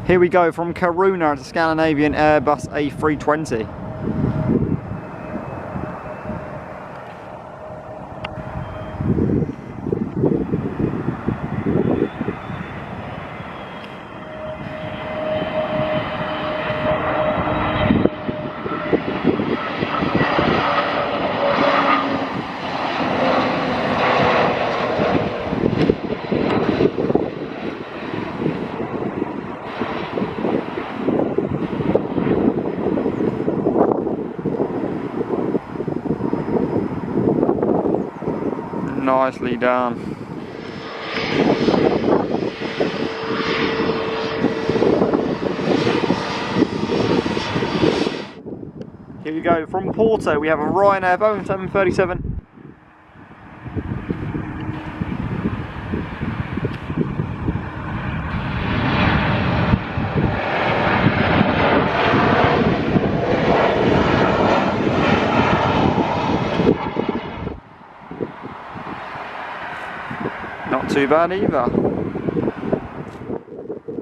Here we go from Kiruna to Scandinavian Airbus A320. Nicely done. Here we go from Porto. We have a Ryanair Boeing 737. Not too bad either.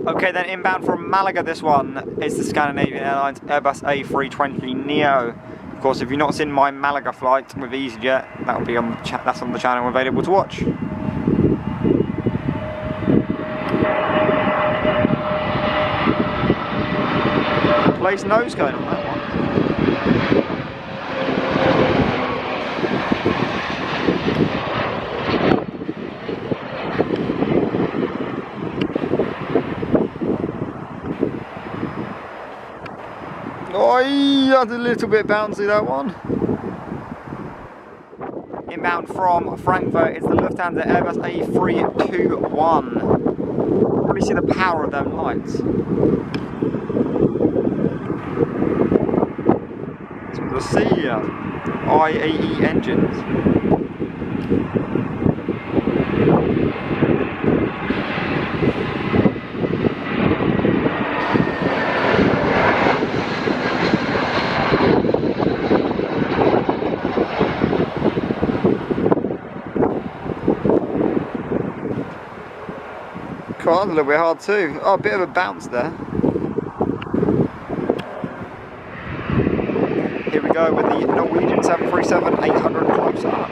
Okay, then inbound from Malaga, this one is the Scandinavian Airlines Airbus A320Neo. Of course, if you've not seen my Malaga flight with EasyJet, that will be on that's on the channel available to watch. Place nose cone on that one. Oh, that's a little bit bouncy, that one. Inbound from Frankfurt is the Lufthansa Airbus A321. Really see the power of them lights. So we'll see IAE engines. God, a little bit hard too. Oh, a bit of a bounce there. Here we go with the Norwegian 737-800 close up.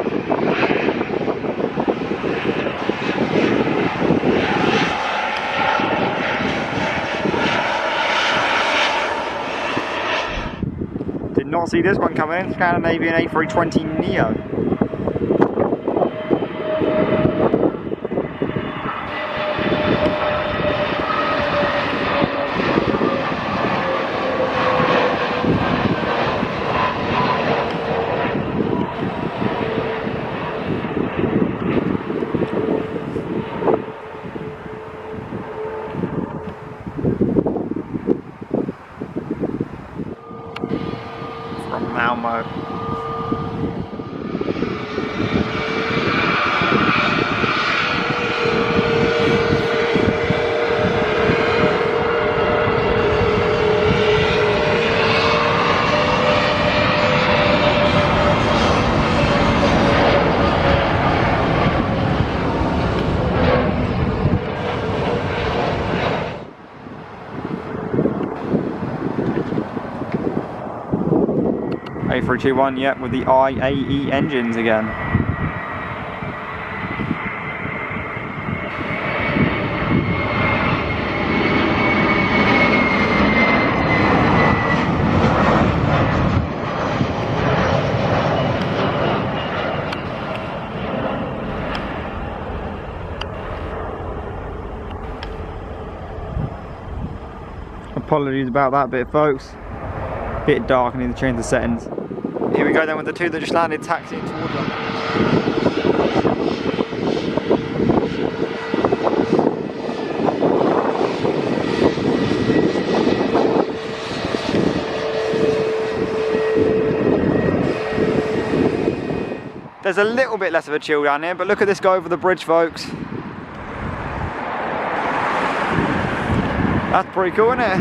Did not see this one coming in. Scandinavian A320Neo. From Malmo. A321, yep, with the IAE engines again. Apologies about that bit, folks. Bit dark, I need to change the settings. Here we go then with the two that just landed, taxiing towards us. There's a little bit less of a chill down here, but look at this guy over the bridge, folks. That's pretty cool, isn't it?